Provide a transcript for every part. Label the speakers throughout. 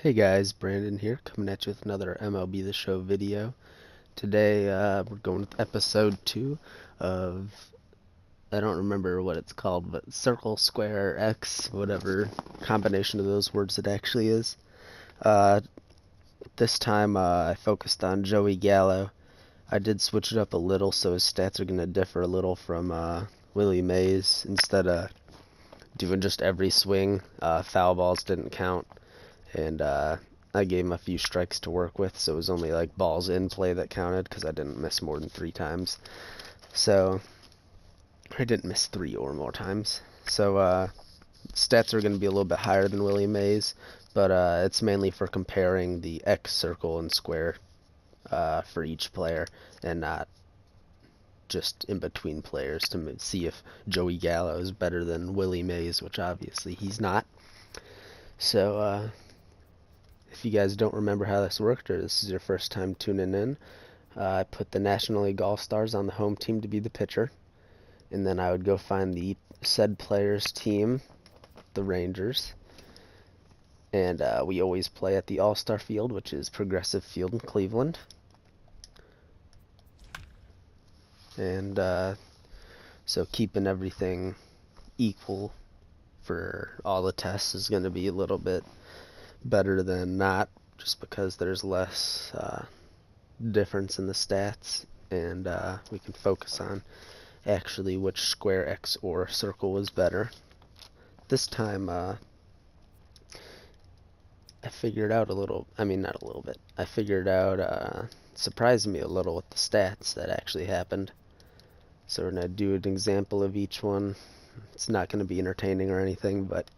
Speaker 1: Hey guys, Brandon here, coming at you with another MLB the Show video. Today we're going with episode 2 of, I don't remember what it's called, but circle, square, X, whatever combination of those words it actually is. Uh, this time I focused on Joey Gallo. I did switch it up a little, so his stats are going to differ a little from Willie Mays. Instead of doing just every swing, foul balls didn't count. And I gave him a few strikes to work with, so it was only like balls in play that counted because I didn't miss more than 3 times. So I didn't miss 3 or more times. So stats are going to be a little bit higher than Willie Mays, but it's mainly for comparing the X, circle, and square for each player, and not just in between players to see if Joey Gallo is better than Willie Mays, which obviously he's not. So if you guys don't remember how this worked, or this is your first time tuning in, I put the National League All-Stars on the home team to be the pitcher, and then I would go find the said player's team, the Rangers, and we always play at the All-Star Field, which is Progressive Field in Cleveland. And so keeping everything equal for all the tests is going to be a little bit better than not, just because there's less difference in the stats, and we can focus on actually which square, X, or circle was better. This time I figured out a little, I mean not a little bit, I figured out, surprised me a little with the stats that actually happened. So we're going to do an example of each one. It's not going to be entertaining or anything, but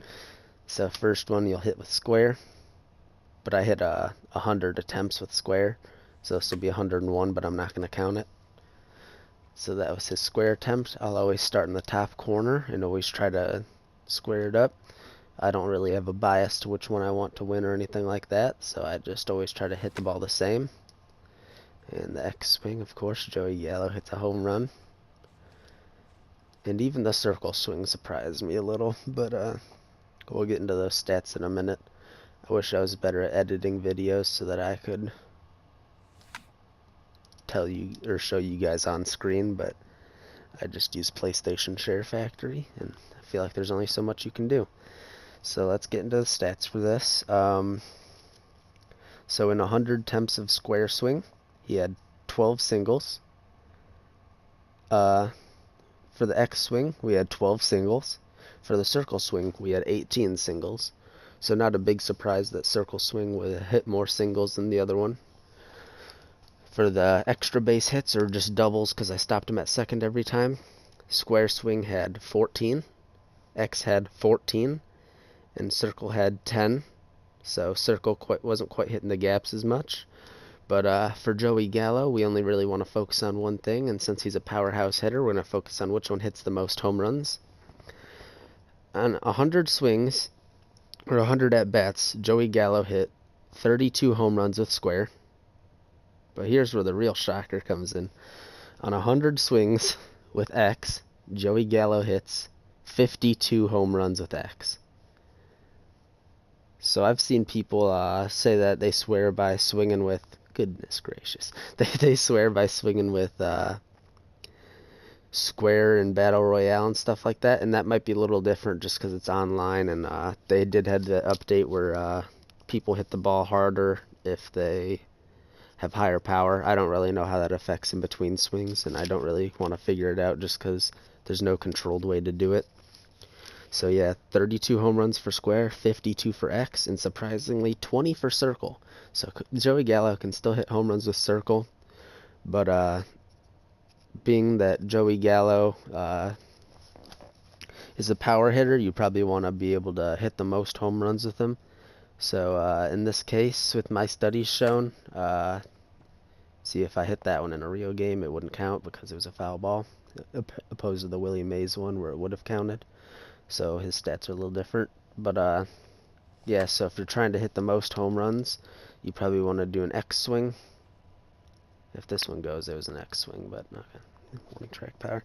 Speaker 1: so first one you'll hit with square, but I hit 100 attempts with square, so this will be 101, but I'm not going to count it. So that was his square attempt. I'll always start in the top corner and always try to square it up. I don't really have a bias to which one I want to win or anything like that, so I just always try to hit the ball the same. And the X swing, of course, Joey Gallo hits a home run. And even the circle swing surprised me a little, but we'll get into those stats in a minute. I wish I was better at editing videos so that I could tell you or show you guys on screen, but I just use PlayStation Share Factory, and I feel like there's only so much you can do. So let's get into the stats for this. So in 100 attempts of square swing, he had 12 singles. For the X swing, we had 12 singles. For the circle swing, we had 18 singles. So not a big surprise that circle swing would hit more singles than the other one. For the extra base hits, or just doubles because I stopped him at second every time, square swing had 14, X had 14, and circle had 10. So circle wasn't quite hitting the gaps as much. But for Joey Gallo, we only really want to focus on one thing, and since he's a powerhouse hitter, we're going to focus on which one hits the most home runs. On 100 swings, or 100 at-bats, Joey Gallo hit 32 home runs with square. But here's where the real shocker comes in. On 100 swings with X, Joey Gallo hits 52 home runs with X. So I've seen people say that they swear by swinging with, goodness gracious, they swear by swinging with square and battle royale and stuff like that, and that might be a little different just because it's online, and they did have the update where people hit the ball harder if they have higher power. I don't really know how that affects in between swings, and I don't really want to figure it out just because there's no controlled way to do it. So yeah, 32 home runs for square, 52 for X, and surprisingly 20 for circle. So Joey Gallo can still hit home runs with circle, but being that Joey Gallo is a power hitter, you probably want to be able to hit the most home runs with him. So in this case, with my studies shown, see if I hit that one in a real game, it wouldn't count because it was a foul ball, opposed to the Willie Mays one where it would have counted. So his stats are a little different. But yeah, so if you're trying to hit the most home runs, you probably want to do an X swing. If this one goes, it was an X swing, but okay. Warning track power.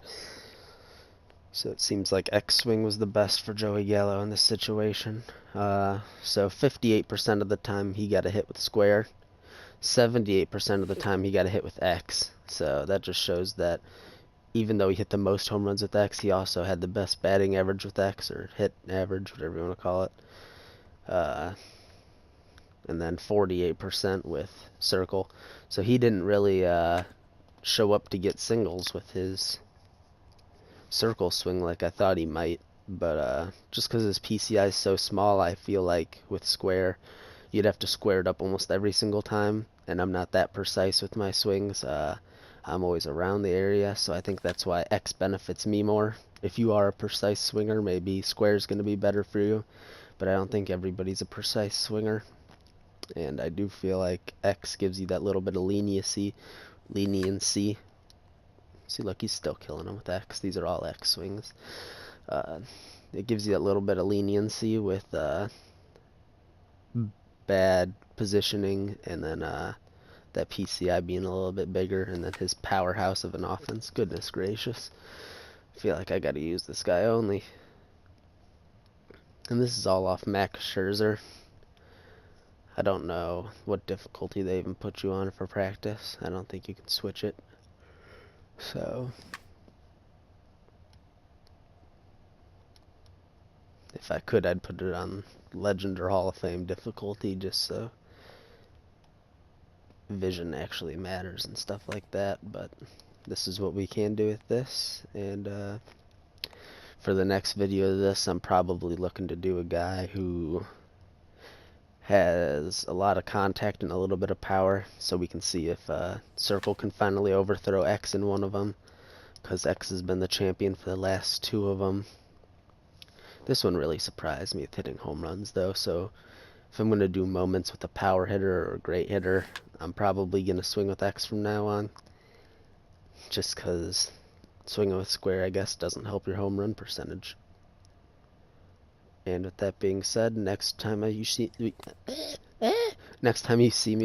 Speaker 1: So it seems like X swing was the best for Joey Gallo in this situation. So 58% of the time he got a hit with square, 78% of the time he got a hit with X. So that just shows that even though he hit the most home runs with X, he also had the best batting average with X, or hit average, whatever you want to call it. And then 48% with circle. So he didn't really show up to get singles with his circle swing like I thought he might. But just because his PCI is so small, I feel like with square, you'd have to square it up almost every single time. And I'm not that precise with my swings. I'm always around the area, so I think that's why X benefits me more. If you are a precise swinger, maybe square is going to be better for you. But I don't think everybody's a precise swinger. And I do feel like X gives you that little bit of leniency. See, look, he's still killing him with X. These are all X swings. It gives you that little bit of leniency with bad positioning, and then that PCI being a little bit bigger, and then his powerhouse of an offense. Goodness gracious. I feel like I gotta use this guy only. And this is all off Max Scherzer. I don't know what difficulty they even put you on for practice. I don't think you can switch it. So if I could, I'd put it on Legend or Hall of Fame difficulty, just so vision actually matters and stuff like that. But this is what we can do with this. And for the next video of this, I'm probably looking to do a guy who has a lot of contact and a little bit of power, so we can see if Circle can finally overthrow X in one of them, because X has been the champion for the last two of them. This one really surprised me with hitting home runs, though, so if I'm going to do moments with a power hitter or a great hitter, I'm probably going to swing with X from now on, just because swinging with square, I guess, doesn't help your home run percentage. And with that being said, next time you see me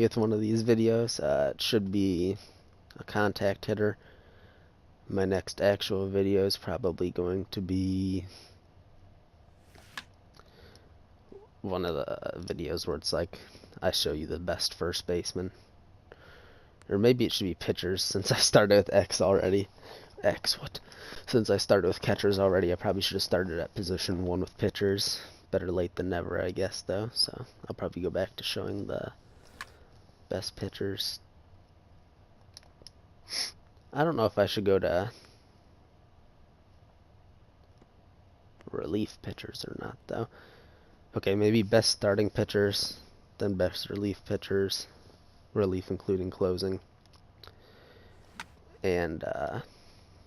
Speaker 1: with one of these videos, it should be a contact hitter. My next actual video is probably going to be one of the videos where it's like I show you the best first baseman. Or maybe it should be pitchers, since I started with X already. Since I started with catchers already, I probably should have started at position 1 with pitchers. Better late than never, I guess, though. So I'll probably go back to showing the best pitchers. I don't know if I should go to relief pitchers or not, though. Okay, maybe best starting pitchers, then best relief pitchers. Relief including closing. And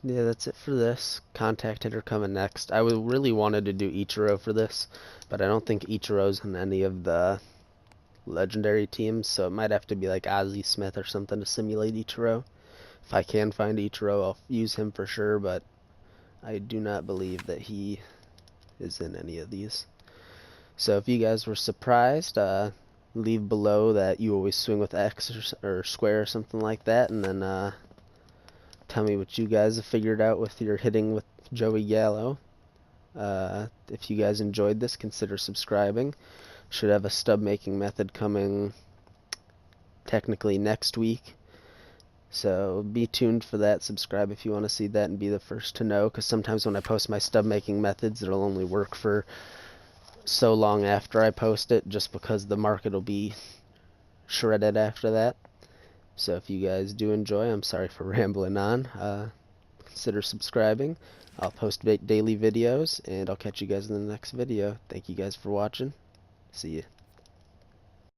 Speaker 1: yeah, that's it for this. Contact hitter coming next. I really wanted to do Ichiro for this, but I don't think Ichiro's in any of the legendary teams, so it might have to be like Ozzie Smith or something to simulate Ichiro. If I can find Ichiro, I'll use him for sure, but I do not believe that he is in any of these. So if you guys were surprised, leave below that you always swing with X or square or something like that, and then tell me what you guys have figured out with your hitting with Joey Gallo. If you guys enjoyed this, consider subscribing. Should have a stub making method coming technically next week. So be tuned for that. Subscribe if you want to see that and be the first to know, because sometimes when I post my stub making methods, it'll only work for so long after I post it, just because the market will be shredded after that. So if you guys do enjoy, I'm sorry for rambling on, consider subscribing. I'll post daily videos, and I'll catch you guys in the next video. Thank you guys for watching. See ya.